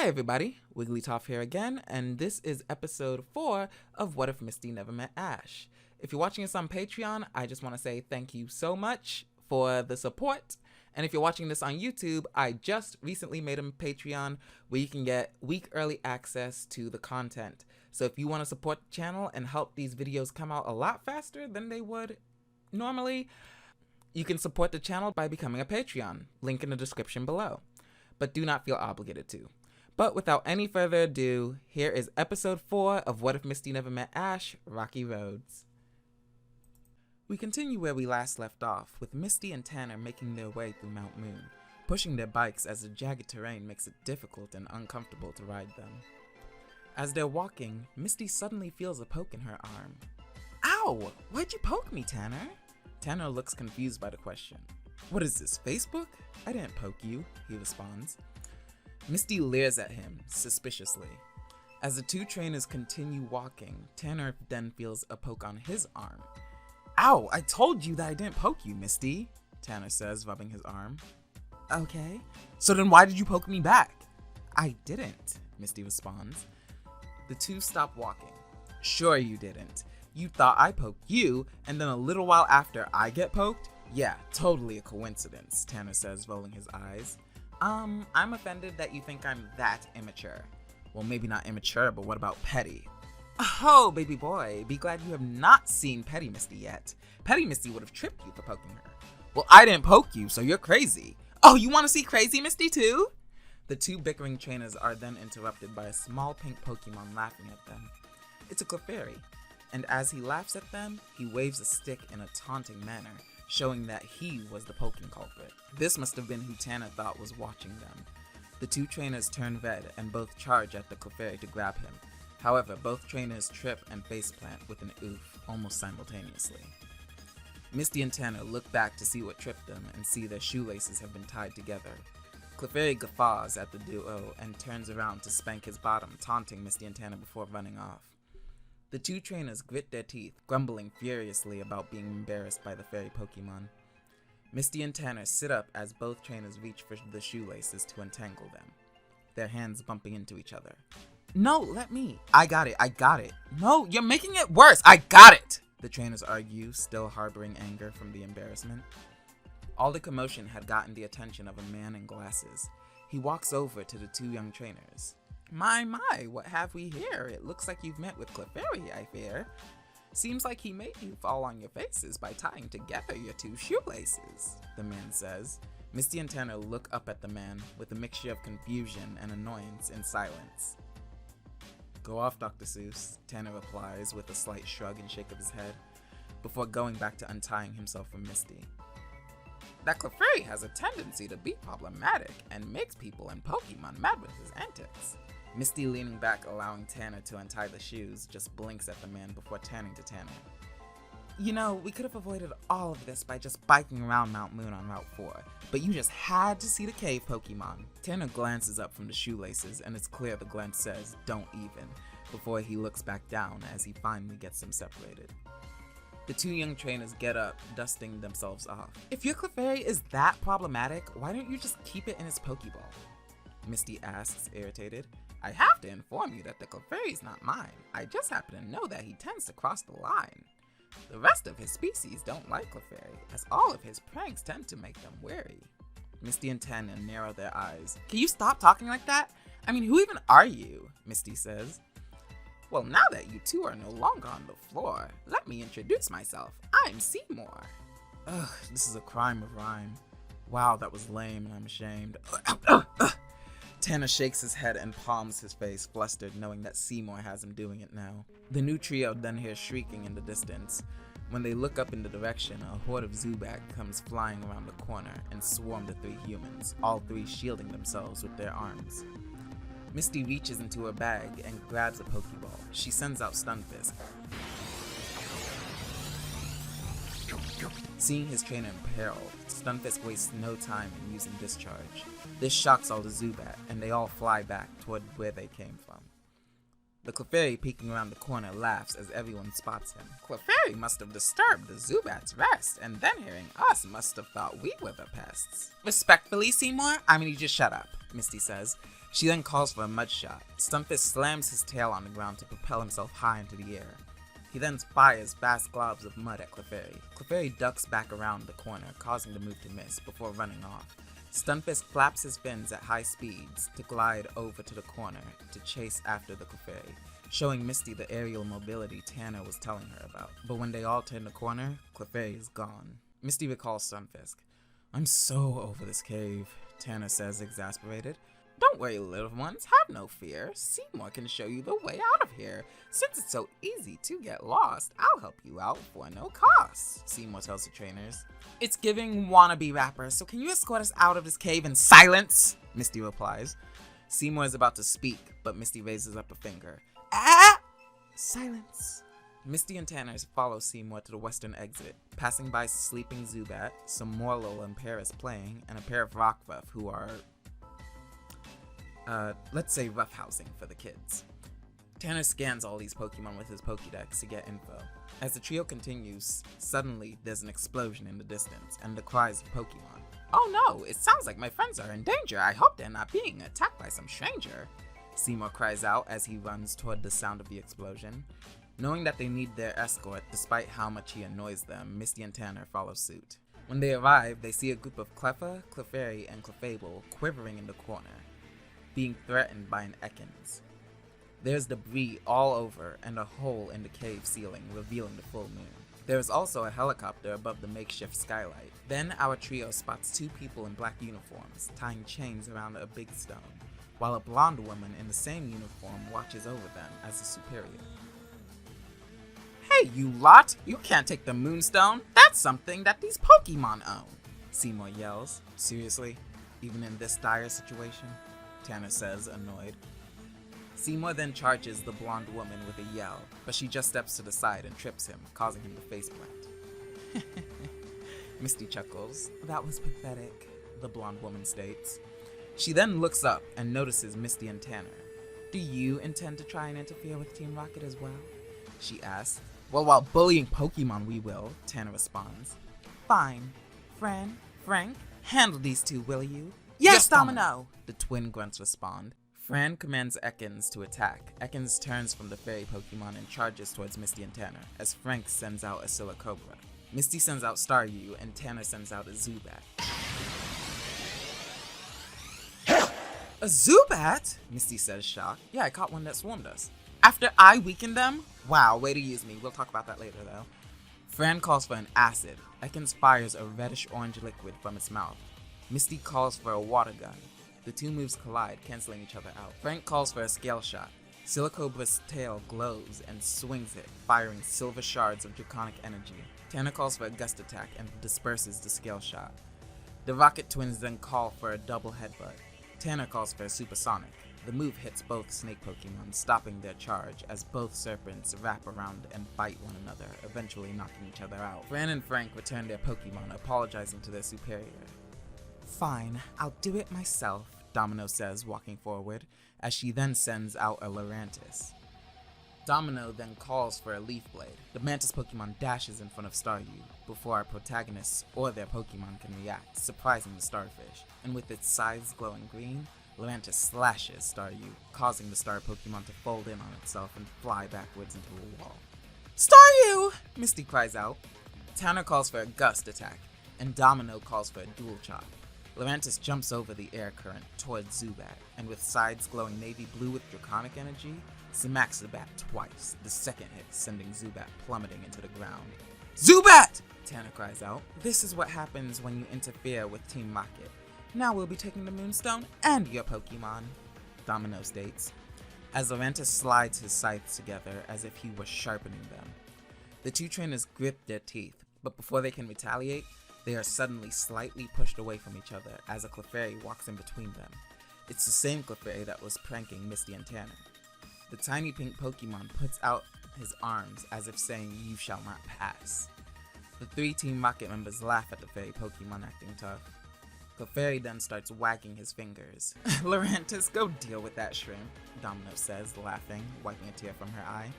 Hi everybody, Wigglytuff here again, and this is episode 4 of What If Misty Never Met Ash. If you're watching this on Patreon, I just want to say thank you so much for the support. And if you're watching this on YouTube, I just recently made a Patreon where you can get week early access to the content. So if you want to support the channel and help these videos come out a lot faster than they would normally, you can support the channel by becoming a Patreon. Link in the description below. But do not feel obligated to. But without any further ado, here is episode 4 of What If Misty Never Met Ash, Rocky Roads. We continue where we last left off, with Misty and Tanner making their way through Mount Moon, pushing their bikes as the jagged terrain makes it difficult and uncomfortable to ride them. As they're walking, Misty suddenly feels a poke in her arm. Ow! Why'd you poke me, Tanner? Tanner looks confused by the question. What is this, Facebook? I didn't poke you, he responds. Misty leers at him, suspiciously. As the two trainers continue walking, Tanner then feels a poke on his arm. Ow, I told you that I didn't poke you, Misty, Tanner says, rubbing his arm. Okay, so then why did you poke me back? I didn't, Misty responds. The two stop walking. Sure you didn't. You thought I poked you, and then a little while after I get poked? Yeah, totally a coincidence, Tanner says, rolling his eyes. I'm offended that you think I'm that immature. Well, maybe not immature, but what about petty? Oh, baby boy, be glad you have not seen Petty Misty yet. Petty Misty would have tripped you for poking her. Well, I didn't poke you, so you're crazy. Oh, you want to see Crazy Misty too? The two bickering trainers are then interrupted by a small pink Pokemon laughing at them. It's a Clefairy, and as he laughs at them, he waves a stick in a taunting manner, showing that he was the poking culprit. This must have been who Tanner thought was watching them. The two trainers turn red and both charge at the Clefairy to grab him. However, both trainers trip and faceplant with an oof almost simultaneously. Misty and Tanner look back to see what tripped them and see their shoelaces have been tied together. Clefairy guffaws at the duo and turns around to spank his bottom, taunting Misty and Tanner before running off. The two trainers grit their teeth, grumbling furiously about being embarrassed by the fairy Pokemon. Misty and Tanner sit up as both trainers reach for the shoelaces to untangle them, their hands bumping into each other. No, let me. I got it. No, you're making it worse. I got it! The trainers argue, still harboring anger from the embarrassment. All the commotion had gotten the attention of a man in glasses. He walks over to the two young trainers. My, what have we here? It looks like you've met with Clefairy, I fear. Seems like he made you fall on your faces by tying together your two shoelaces, the man says. Misty and Tanner look up at the man with a mixture of confusion and annoyance in silence. Go off, Dr. Seuss, Tanner replies with a slight shrug and shake of his head, before going back to untying himself from Misty. That Clefairy has a tendency to be problematic and makes people and Pokemon mad with his antics. Misty, leaning back, allowing Tanner to untie the shoes, just blinks at the man before turning to Tanner. You know, we could have avoided all of this by just biking around Mount Moon on Route 4, but you just had to see the cave Pokemon. Tanner glances up from the shoelaces, and it's clear the glance says, don't even, before he looks back down as he finally gets them separated. The two young trainers get up, dusting themselves off. If your Clefairy is that problematic, why don't you just keep it in his Pokeball? Misty asks, irritated. I have to inform you that the Clefairy's not mine. I just happen to know that he tends to cross the line. The rest of his species don't like Clefairy, as all of his pranks tend to make them wary. Misty and Tanner narrow their eyes. Can you stop talking like that? I mean, who even are you? Misty says. Well, now that you two are no longer on the floor, let me introduce myself. I'm Seymour. Ugh, this is a crime of rhyme. Wow, that was lame and I'm ashamed. Tanner shakes his head and palms his face, flustered, knowing that Seymour has him doing it now. The new trio then hears shrieking in the distance. When they look up in the direction, a horde of Zubat comes flying around the corner and swarm the three humans, all three shielding themselves with their arms. Misty reaches into her bag and grabs a Pokeball. She sends out Stunfisk. Seeing his trainer in peril, Stunfisk wastes no time in using Discharge. This shocks all the Zubat, and they all fly back toward where they came from. The Clefairy peeking around the corner laughs as everyone spots him. Clefairy must have disturbed the Zubat's rest, and then hearing us must have thought we were the pests. Respectfully, Seymour, I'm gonna just shut up, Misty says. She then calls for a mud shot. Stunfisk slams his tail on the ground to propel himself high into the air. He then fires vast globs of mud at Clefairy. Clefairy ducks back around the corner, causing the move to miss before running off. Stunfisk flaps his fins at high speeds to glide over to the corner to chase after the Clefairy, showing Misty the aerial mobility Tanner was telling her about. But when they all turn the corner, Clefairy is gone. Misty recalls Stunfisk. I'm so over this cave, Tanner says, exasperated. Don't worry, little ones, have no fear. Seymour can show you the way out of here. Since it's so easy to get lost, I'll help you out for no cost, Seymour tells the trainers. It's giving wannabe rapper, so can you escort us out of this cave in silence? Misty replies. Seymour is about to speak, but Misty raises up a finger. Ah! Silence. Misty and Tanner follow Seymour to the western exit, passing by sleeping Zubat, some Morlul and Paris playing, and a pair of Rockruff who are let's say roughhousing for the kids. Tanner scans all these Pokemon with his Pokédex to get info. As the trio continues, suddenly there's an explosion in the distance and the cries of Pokemon. Oh no, it sounds like my friends are in danger. I hope they're not being attacked by some stranger. Seymour cries out as he runs toward the sound of the explosion. Knowing that they need their escort despite how much he annoys them, Misty and Tanner follow suit. When they arrive, they see a group of Cleffa, Clefairy, and Clefable quivering in the corner, being threatened by an Ekans. There's debris all over and a hole in the cave ceiling revealing the full moon. There is also a helicopter above the makeshift skylight. Then our trio spots two people in black uniforms tying chains around a big stone, while a blonde woman in the same uniform watches over them as a superior. Hey you lot, you can't take the moonstone. That's something that these Pokemon own, Seymour yells. Seriously? Even in this dire situation? Tanner says, annoyed. Seymour then charges the blonde woman with a yell, but she just steps to the side and trips him, causing him to faceplant. Misty chuckles. That was pathetic, the blonde woman states. She then looks up and notices Misty and Tanner. Do you intend to try and interfere with Team Rocket as well? She asks. Well, while bullying Pokemon we will, Tanner responds. Fine. Fran, Frank, handle these two, will you? Yes, Domino! The twin grunts respond. Fran commands Ekans to attack. Ekans turns from the fairy Pokemon and charges towards Misty and Tanner, as Frank sends out a Silicobra. Misty sends out Staryu, and Tanner sends out a Zubat. A Zubat? Misty says, shocked. Yeah, I caught one that swarmed us. After I weakened them? Wow, way to use me. We'll talk about that later, though. Fran calls for an acid. Ekans fires a reddish-orange liquid from its mouth. Misty calls for a water gun. The two moves collide, canceling each other out. Frank calls for a scale shot. Silicobra's tail glows and swings it, firing silver shards of draconic energy. Tanner calls for a gust attack and disperses the scale shot. The Rocket twins then call for a double headbutt. Tanner calls for a supersonic. The move hits both snake Pokemon, stopping their charge as both serpents wrap around and bite one another, eventually knocking each other out. Fran and Frank return their Pokemon, apologizing to their superior. Fine, I'll do it myself, Domino says, walking forward, as she then sends out a Lurantis. Domino then calls for a Leaf Blade. The Mantis Pokemon dashes in front of Staryu, before our protagonists or their Pokemon can react, surprising the Starfish. And with its sides glowing green, Lurantis slashes Staryu, causing the Star Pokemon to fold in on itself and fly backwards into a wall. Staryu! Misty cries out. Tanner calls for a Gust attack, and Domino calls for a Dual Chop. Lurantis jumps over the air current towards Zubat, and with sides glowing navy blue with draconic energy, smacks the bat twice, the second hit sending Zubat plummeting into the ground. Zubat! Tanner cries out. This is what happens when you interfere with Team Rocket. Now we'll be taking the Moonstone and your Pokemon, Domino states, as Lurantis slides his scythes together as if he were sharpening them. The two trainers grip their teeth, but before they can retaliate, they are suddenly slightly pushed away from each other as a Clefairy walks in between them. It's the same Clefairy that was pranking Misty and Tanner. The tiny pink Pokemon puts out his arms as if saying, "You shall not pass." The three Team Rocket members laugh at the fairy Pokemon acting tough. Clefairy then starts wagging his fingers. Lorantis, go deal with that shrimp, Domino says, laughing, wiping a tear from her eye.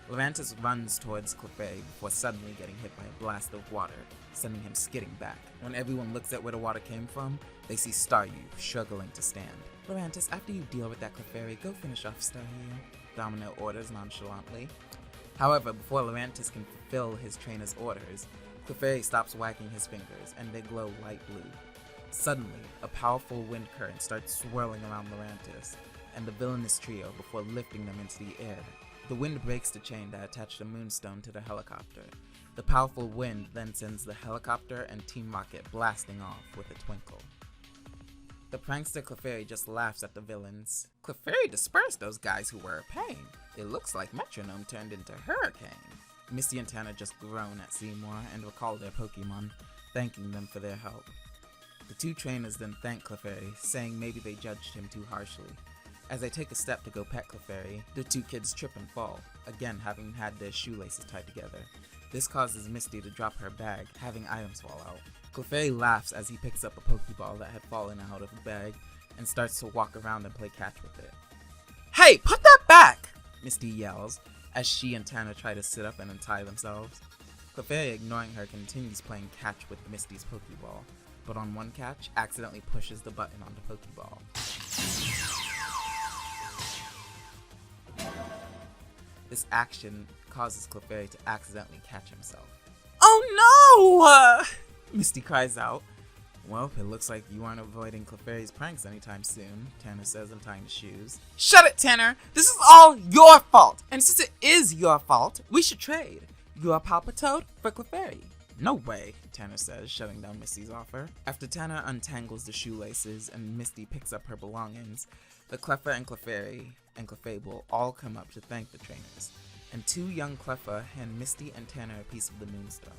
Lorantis runs towards Clefairy before suddenly getting hit by a blast of water, sending him skidding back. When everyone looks at where the water came from, they see Staryu struggling to stand. Lorantis, after you deal with that Clefairy, go finish off Staryu, Domino orders nonchalantly. However, before Lorantis can fulfill his trainer's orders, Clefairy stops wagging his fingers, and they glow light blue. Suddenly, a powerful wind current starts swirling around Lorantis and the villainous trio before lifting them into the air. The wind breaks the chain that attached the moonstone to the helicopter. The powerful wind then sends the helicopter and Team Rocket blasting off with a twinkle. The prankster Clefairy just laughs at the villains. Clefairy dispersed those guys who were a pain. It looks like Metronome turned into Hurricane. Misty and Tanner just groan at Seymour and recall their Pokemon, thanking them for their help. The two trainers then thank Clefairy, saying maybe they judged him too harshly. As they take a step to go pet Clefairy, the two kids trip and fall, again having had their shoelaces tied together. This causes Misty to drop her bag, having items fall out. Clefairy laughs as he picks up a Pokeball that had fallen out of the bag and starts to walk around and play catch with it. Hey, put that back! Misty yells, as she and Tanner try to sit up and untie themselves. Clefairy, ignoring her, continues playing catch with Misty's Pokeball, but on one catch, accidentally pushes the button on the Pokeball. This action causes Clefairy to accidentally catch himself. Oh no! Misty cries out. Well, it looks like you aren't avoiding Clefairy's pranks anytime soon, Tanner says, untying his shoes. Shut it, Tanner! This is all your fault! And since it is your fault, we should trade. Your Palpitoad for Clefairy. No way, Tanner says, shutting down Misty's offer. After Tanner untangles the shoelaces and Misty picks up her belongings, the Cleffa and Clefairy and Clefable all come up to thank the trainers, and two young Cleffa hand Misty and Tanner a piece of the moonstone,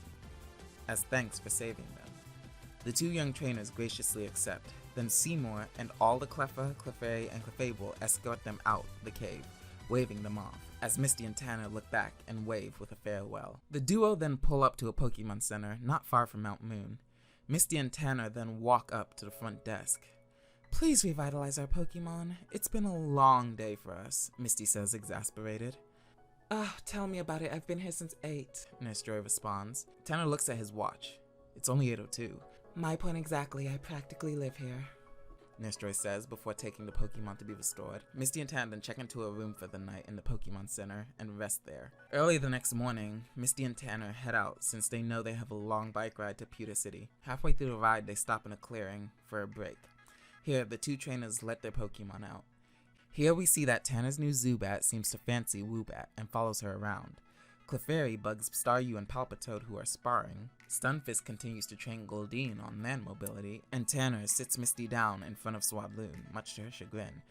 as thanks for saving them. The two young trainers graciously accept, then Seymour and all the Cleffa, Clefairy, and Clefable escort them out the cave, waving them off, as Misty and Tanner look back and wave with a farewell. The duo then pull up to a Pokemon Center not far from Mount Moon. Misty and Tanner then walk up to the front desk. Please revitalize our Pokemon. It's been a long day for us, Misty says, exasperated. Tell me about it. I've been here since 8, Nurse Joy responds. Tanner looks at his watch. It's only 8:02. My point exactly. I practically live here, Nurse Joy says before taking the Pokemon to be restored. Misty and Tanner then check into a room for the night in the Pokemon Center and rest there. Early the next morning, Misty and Tanner head out since they know they have a long bike ride to Pewter City. Halfway through the ride, they stop in a clearing for a break. Here, the two trainers let their Pokemon out. Here we see that Tanner's new Zubat seems to fancy Woobat and follows her around. Clefairy bugs Staryu and Palpitoad, who are sparring. Stunfisk continues to train Goldeen on land mobility, and Tanner sits Misty down in front of Swadloon, much to her chagrin,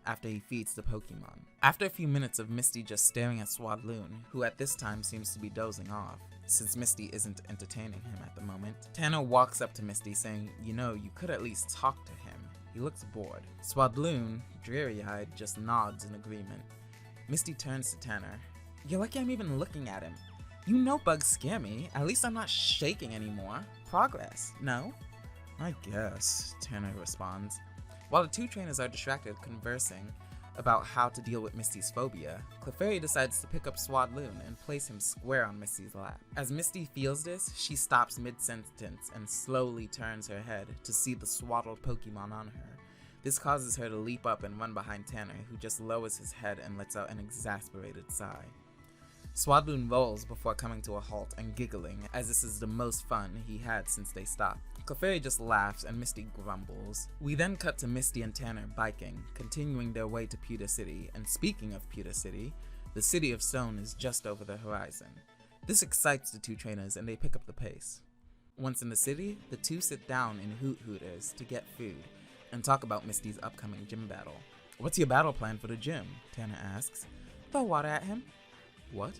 after he feeds the Pokemon. After a few minutes of Misty just staring at Swadloon, who at this time seems to be dozing off, since Misty isn't entertaining him at the moment, Tanner walks up to Misty saying, you know, you could at least talk to him. He looks bored. Swadloon, dreary-eyed, just nods in agreement. Misty turns to Tanner. You're lucky I'm even looking at him. You know bugs scare me. At least I'm not shaking anymore. Progress, no? I guess, Tanner responds. While the two trainers are distracted conversing about how to deal with Misty's phobia, Clefairy decides to pick up Swadloon and place him square on Misty's lap. As Misty feels this, she stops mid-sentence and slowly turns her head to see the swaddled Pokemon on her. This causes her to leap up and run behind Tanner, who just lowers his head and lets out an exasperated sigh. Swadloon rolls before coming to a halt and giggling, as this is the most fun he had since they stopped. Clefairy just laughs and Misty grumbles. We then cut to Misty and Tanner biking, continuing their way to Pewter City, and speaking of Pewter City, the City of Stone is just over the horizon. This excites the two trainers and they pick up the pace. Once in the city, the two sit down in Hoot Hooters to get food and talk about Misty's upcoming gym battle. What's your battle plan for the gym? Tanner asks. Throw water at him. What?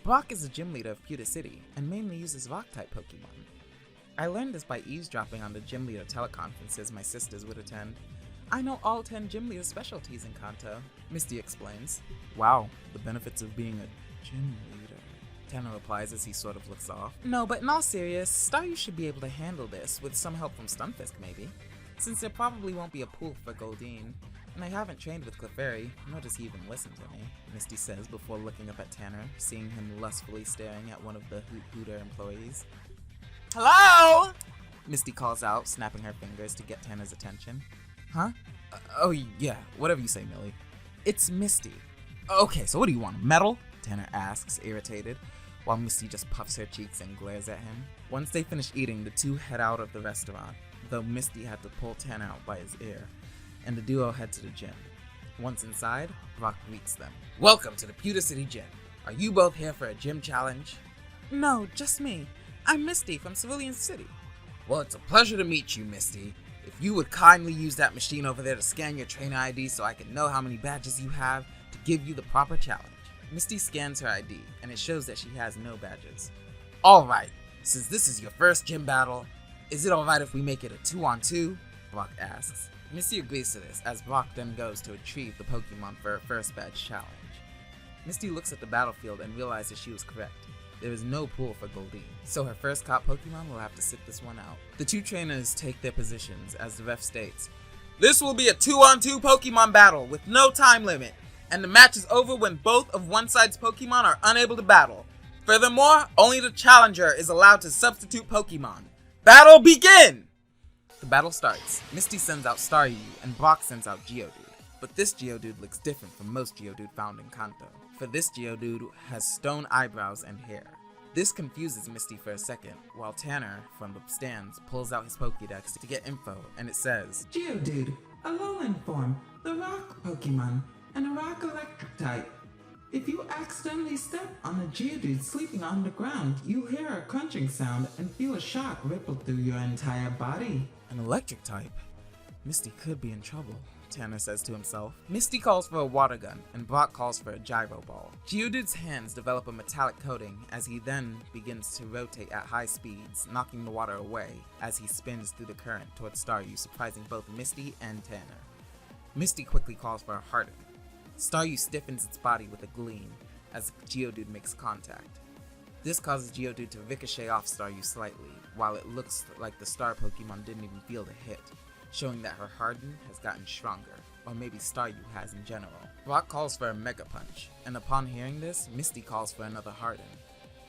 Brock is the gym leader of Pewter City and mainly uses rock-type Pokemon. I learned this by eavesdropping on the gym leader teleconferences my sisters would attend. I know all 10 gym leader specialties in Kanto, Misty explains. Wow, the benefits of being a gym leader. Tanner replies as he sort of looks off. No, but in all seriousness, Staryu should be able to handle this, with some help from Stunfisk maybe. Since there probably won't be a pool for Goldeen, and I haven't trained with Clefairy, nor does he even listen to me, Misty says before looking up at Tanner, seeing him lustfully staring at one of the Hooter employees. Hello? Misty calls out, snapping her fingers to get Tanner's attention. Huh? Oh yeah, whatever you say, Millie. It's Misty. Okay, so what do you want, medal? Tanner asks, irritated, while Misty just puffs her cheeks and glares at him. Once they finish eating, the two head out of the restaurant, though Misty had to pull Tanner out by his ear, and the duo head to the gym. Once inside, Brock greets them. Welcome to the Pewter City Gym. Are you both here for a gym challenge? No, just me. I'm Misty from Cerulean City. Well, it's a pleasure to meet you, Misty. If you would kindly use that machine over there to scan your trainer ID so I can know how many badges you have to give you the proper challenge. Misty scans her ID, and it shows that she has no badges. Alright, since this is your first gym battle, is it alright if we make it a 2-on-2? Brock asks. Misty agrees to this, as Brock then goes to retrieve the Pokemon for her first badge challenge. Misty looks at the battlefield and realizes she was correct. There is no pool for Goldeen, so her first caught Pokemon will have to sit this one out. The two trainers take their positions as the ref states, "This will be a 2-on-2 Pokemon battle with no time limit, and the match is over when both of one side's Pokemon are unable to battle. Furthermore, only the challenger is allowed to substitute Pokemon. Battle begin!" The battle starts. Misty sends out Staryu, and Brock sends out Geodude. But this Geodude looks different from most Geodude found in Kanto, for this Geodude has stone eyebrows and hair. This confuses Misty for a second, while Tanner, from the stands, pulls out his Pokédex to get info, and it says, Geodude, a lowland form, the rock Pokemon, and a rock electric type. If you accidentally step on a Geodude sleeping on the ground, you hear a crunching sound and feel a shock ripple through your entire body. An electric type? Misty could be in trouble, Tanner says to himself. Misty calls for a water gun, and Brock calls for a gyro ball. Geodude's hands develop a metallic coating as he then begins to rotate at high speeds, knocking the water away as he spins through the current towards Staryu, surprising both Misty and Tanner. Misty quickly calls for a harden. Staryu stiffens its body with a gleam as Geodude makes contact. This causes Geodude to ricochet off Staryu slightly, while it looks like the star Pokemon didn't even feel the hit, showing that her harden has gotten stronger, or maybe Staryu has in general. Brock calls for a Mega Punch, and upon hearing this, Misty calls for another harden.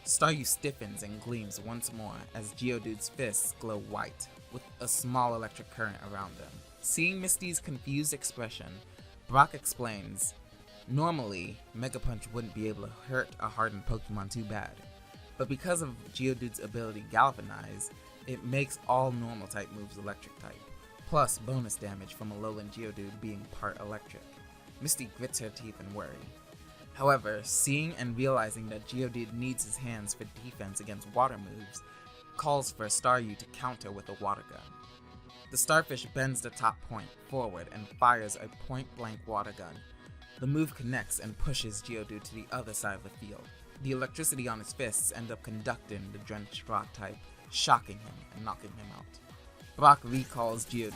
Staryu stiffens and gleams once more as Geodude's fists glow white, with a small electric current around them. Seeing Misty's confused expression, Brock explains, normally, Mega Punch wouldn't be able to hurt a hardened Pokemon too bad, but because of Geodude's ability Galvanize, it makes all normal type moves electric type, plus bonus damage from a lowland Geodude being part electric. Misty grits her teeth in worry. However, seeing and realizing that Geodude needs his hands for defense against water moves, calls for Staryu to counter with a water gun. The starfish bends the top point forward and fires a point-blank water gun. The move connects and pushes Geodude to the other side of the field. The electricity on his fists ends up conducting the drenched rock type, shocking him and knocking him out. Brock recalls Geodude,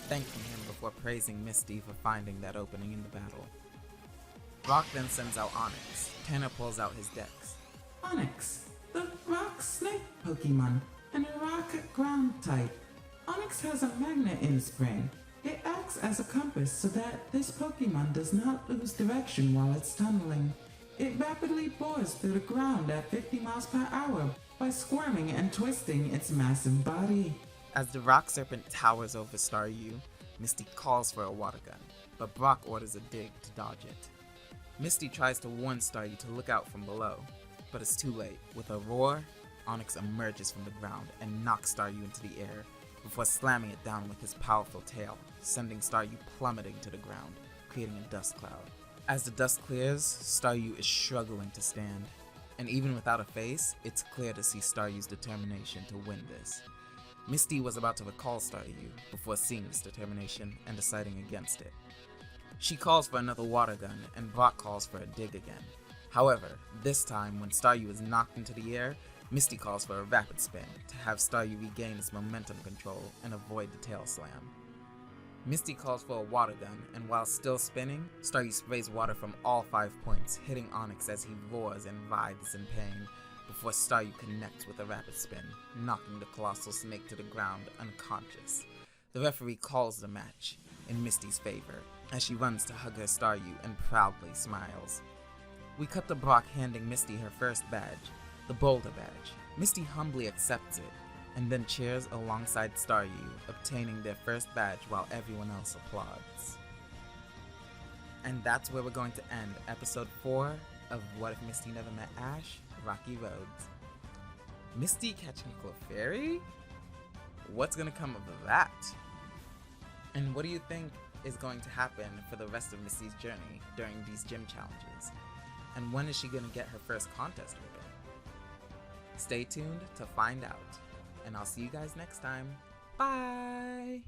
thanking him before praising Misty for finding that opening in the battle. Brock then sends out Onix. Tanner pulls out his dex. Onix, the rock snake Pokemon, and a rock ground type. Onix has a magnet in its brain. It acts as a compass so that this Pokemon does not lose direction while it's tunneling. It rapidly bores through the ground at 50 miles per hour by squirming and twisting its massive body. As the rock serpent towers over Staryu, Misty calls for a water gun, but Brock orders a dig to dodge it. Misty tries to warn Staryu to look out from below, but it's too late. With a roar, Onix emerges from the ground and knocks Staryu into the air, before slamming it down with his powerful tail, sending Staryu plummeting to the ground, creating a dust cloud. As the dust clears, Staryu is struggling to stand, and even without a face, it's clear to see Staryu's determination to win this. Misty was about to recall Staryu before seeing this determination and deciding against it. She calls for another water gun, and Brock calls for a dig again. However, this time when Staryu is knocked into the air, Misty calls for a rapid spin to have Staryu regain its momentum control and avoid the tail slam. Misty calls for a water gun, and while still spinning, Staryu sprays water from all 5 points, hitting Onix as he roars and writhes in pain, before Staryu connects with a rapid spin, knocking the colossal snake to the ground unconscious. The referee calls the match in Misty's favor as she runs to hug her Staryu and proudly smiles. We cut to Brock handing Misty her first badge, the Boulder Badge. Misty humbly accepts it and then cheers alongside Staryu, obtaining their first badge while everyone else applauds. And that's where we're going to end episode 4 of What If Misty Never Met Ash? Rocky Roads. Misty catching Clefairy? What's gonna come of that? And what do you think is going to happen for the rest of Misty's journey during these gym challenges? And when is she gonna get her first contest ribbon? Stay tuned to find out. And I'll see you guys next time. Bye!